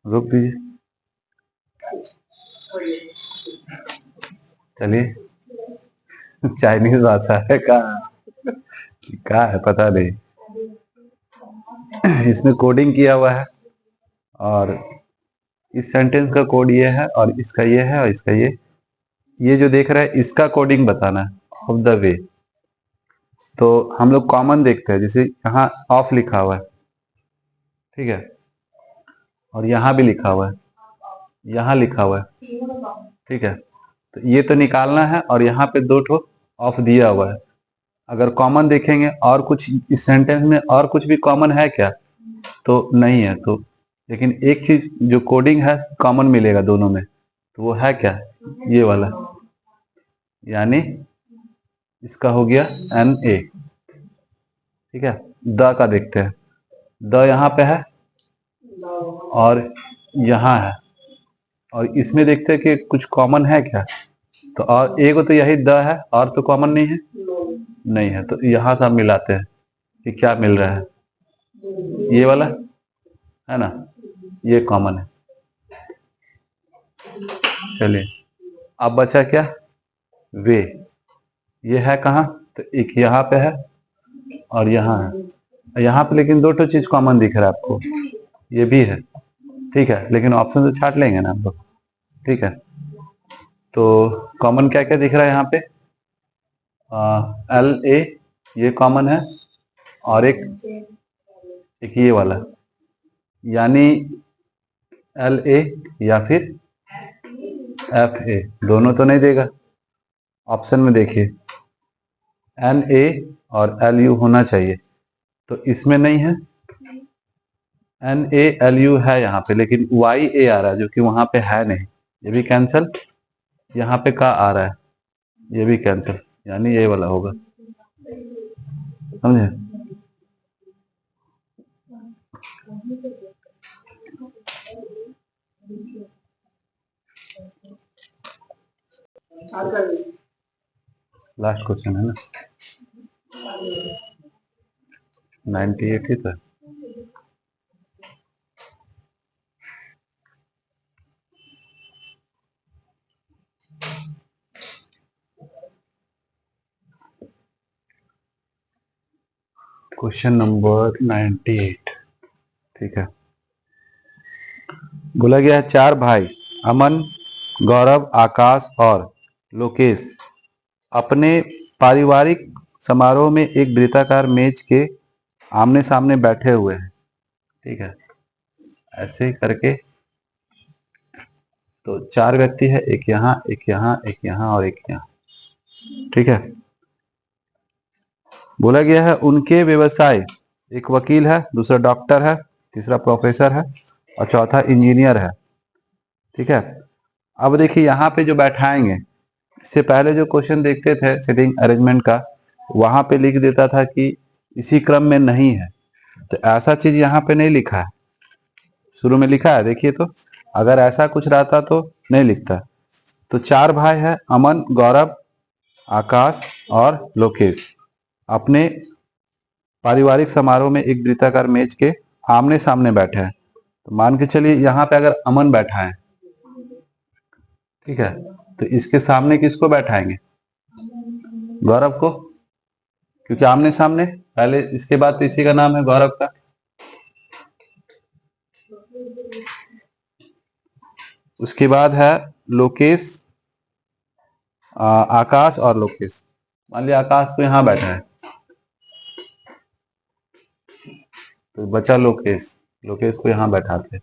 रोक दीजिए। चलिए चाइनीज भाषा है का है पता नहीं। इसमें कोडिंग किया हुआ है, और इस सेंटेंस का कोड ये है, और इसका ये है, और इसका ये जो देख रहा है इसका कोडिंग बताना है ऑफ द वे। तो हम लोग कॉमन देखते हैं, जैसे यहाँ ऑफ लिखा हुआ है, ठीक है, और यहाँ भी लिखा हुआ है, यहाँ लिखा हुआ है, ठीक है, तो ये तो निकालना है, और यहाँ पे 2 ठो ऑफ दिया हुआ है। अगर कॉमन देखेंगे और कुछ इस सेंटेंस में और कुछ भी कॉमन है क्या, तो नहीं है। तो लेकिन एक चीज जो कोडिंग है कॉमन मिलेगा दोनों में, तो वो है क्या, ये वाला, यानी इसका हो गया NA। ठीक है, द का देखते हैं। द यहाँ पे है और यहाँ है, और इसमें देखते हैं कि कुछ कॉमन है क्या, तो और एक तो यही द है, और तो कॉमन नहीं है, नहीं है। तो यहाँ से हम मिलाते हैं कि क्या मिल रहा है, ये वाला है ना, ये कॉमन है। चलिए, अब बचा क्या, वे। ये है कहाँ, तो एक यहाँ पे है और यहाँ है। यहाँ पे लेकिन दो चीज कॉमन दिख रहा है आपको, ये भी है। ठीक है, लेकिन ऑप्शन तो छाट लेंगे ना हम लोग। ठीक है, तो कॉमन क्या क्या दिख रहा है यहाँ पे, LA ये कॉमन है, और एक ये वाला, यानी LA या फिर FA, दोनों तो नहीं देगा। ऑप्शन में देखिए NA और LU होना चाहिए, तो इसमें नहीं है। NALU है यहाँ पे, लेकिन YA आ रहा है जो कि वहां पे है नहीं, ये भी कैंसिल। यहाँ पे का आ रहा है, ये भी कैंसिल, यानी ये वाला होगा। समझे, लास्ट क्वेश्चन है ना, 98 ही था। Question number 98। ठीक है, बोला गया है चार भाई अमन, गौरव, आकाश और लोकेश अपने पारिवारिक समारोह में एक वृत्ताकार मेज के आमने सामने बैठे हुए हैं। ठीक है, ऐसे ही करके, तो चार व्यक्ति है, एक यहाँ, एक यहाँ, एक यहाँ और एक यहाँ। ठीक है, बोला गया है उनके व्यवसाय, एक वकील है, दूसरा डॉक्टर है, तीसरा प्रोफेसर है और चौथा इंजीनियर है। ठीक है, अब देखिए यहाँ पे जो बैठाएंगे, इससे पहले जो क्वेश्चन देखते थे सिटिंग अरेंजमेंट का, वहां पे लिख देता था कि इसी क्रम में नहीं है, तो ऐसा चीज यहाँ पे नहीं लिखा है। शुरू में लिखा है, देखिए तो, अगर ऐसा कुछ रहता तो नहीं लिखता। तो चार भाई है, अमन, गौरव, आकाश और लोकेश अपने पारिवारिक समारोह में एक वृत्ताकार मेज के आमने सामने बैठे हैं। तो मान के चलिए यहाँ पे अगर अमन बैठा है, ठीक है, तो इसके सामने किसको बैठाएंगे, गौरव को, क्योंकि आमने सामने पहले, इसके बाद तो इसी का नाम है गौरव का। उसके बाद है लोकेश, आकाश और लोकेश। मान लिया आकाश तो यहाँ बैठा है, तो बचा लोकेश, लोकेश को यहाँ बैठाते।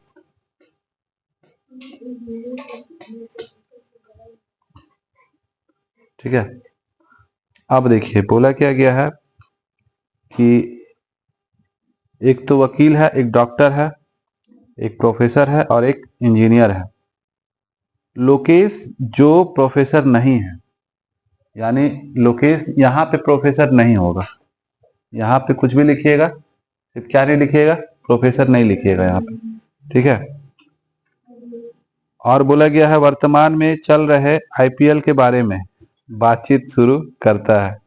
ठीक है, अब देखिए बोला क्या गया है कि एक तो वकील है, एक डॉक्टर है, एक प्रोफेसर है और एक इंजीनियर है। लोकेश जो प्रोफेसर नहीं है, यानी लोकेश यहाँ पे प्रोफेसर नहीं होगा। यहाँ पे कुछ भी लिखिएगा, सिर्फ क्या नहीं लिखिएगा, प्रोफेसर नहीं लिखिएगा यहाँ पे। ठीक है, और बोला गया है वर्तमान में चल रहे IPL के बारे में बातचीत शुरू करता है,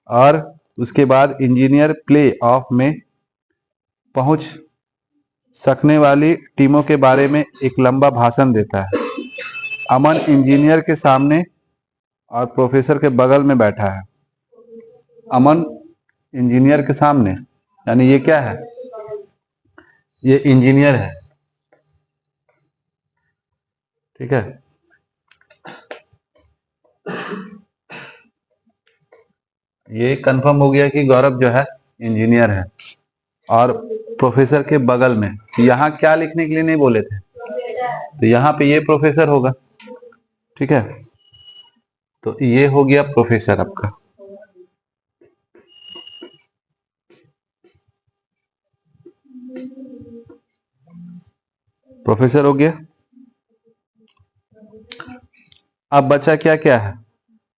और उसके बाद इंजीनियर प्ले ऑफ में पहुंच सकने वाली टीमों के बारे में एक लंबा भाषण देता है। अमन इंजीनियर के सामने और प्रोफेसर के बगल में बैठा है। अमन इंजीनियर के सामने, यानी ये क्या है, ये इंजीनियर है। ठीक है, ये कंफर्म हो गया कि गौरव जो है इंजीनियर है, और प्रोफेसर के बगल में, यहाँ क्या लिखने के लिए नहीं बोले थे, तो यहाँ पे ये प्रोफेसर होगा। ठीक है, तो ये हो गया प्रोफेसर आपका। प्रोफेसर हो गया। अब बचा क्या क्या है?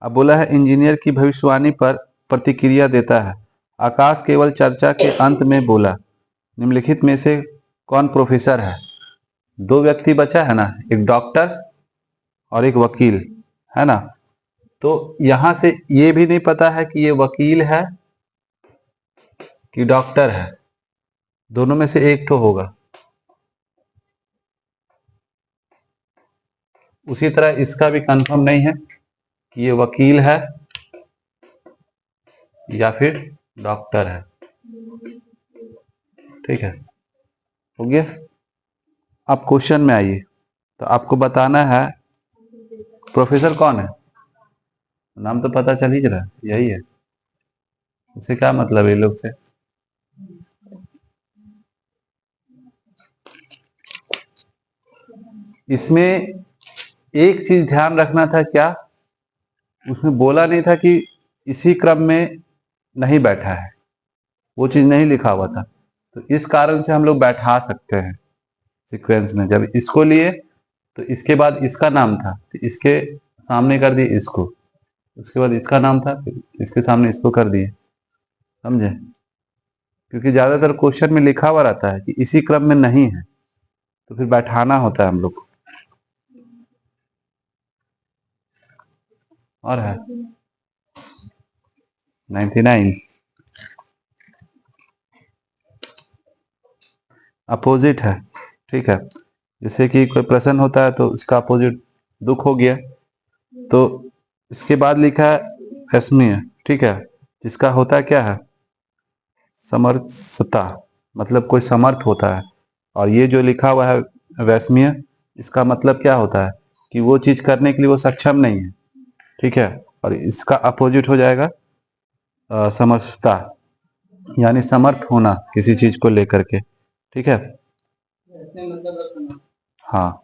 अब बोला है इंजीनियर की भविष्यवाणी पर प्रतिक्रिया देता है। आकाश केवल चर्चा के अंत में बोला, निम्नलिखित में से कौन प्रोफेसर है? दो व्यक्ति बचा है ना, एक डॉक्टर और एक वकील, है ना। तो यहां से ये भी नहीं पता है कि ये वकील है कि डॉक्टर है, दोनों में से एक तो होगा। उसी तरह इसका भी कंफर्म नहीं है कि ये वकील है या फिर डॉक्टर है। ठीक है, हो गया। अब क्वेश्चन में आइए, तो आपको बताना है प्रोफेसर कौन है। नाम तो पता चल ही रहा है, यही है। इससे क्या मतलब है ये लोग से? इसमें एक चीज ध्यान रखना था, क्या उसमें बोला नहीं था कि इसी क्रम में नहीं बैठा है, वो चीज नहीं लिखा हुआ था। तो इस कारण से हम लोग बैठा सकते हैं सीक्वेंस में। जब इसको लिए तो इसके बाद इसका नाम था, तो इसके सामने कर दिए इसको, उसके बाद इसका नाम था, फिर इसके सामने इसको कर दिए। समझे? क्योंकि ज्यादातर क्वेश्चन में लिखा हुआ रहता है कि इसी क्रम में नहीं है, तो फिर बैठाना होता है हम लोग को। और है 99 अपोजिट है। ठीक है, जैसे कि कोई प्रश्न होता है तो उसका अपोजिट दुख हो गया। तो इसके बाद लिखा है रश्मीय, ठीक है, जिसका होता है क्या है, समर्थता, मतलब कोई समर्थ होता है। और ये जो लिखा हुआ है वैस्मीय, इसका मतलब क्या होता है कि वो चीज करने के लिए वो सक्षम नहीं है। ठीक है, और इसका अपोजिट हो जाएगा समर्थता, यानी समर्थ होना किसी चीज को लेकर के। ठीक है, हाँ।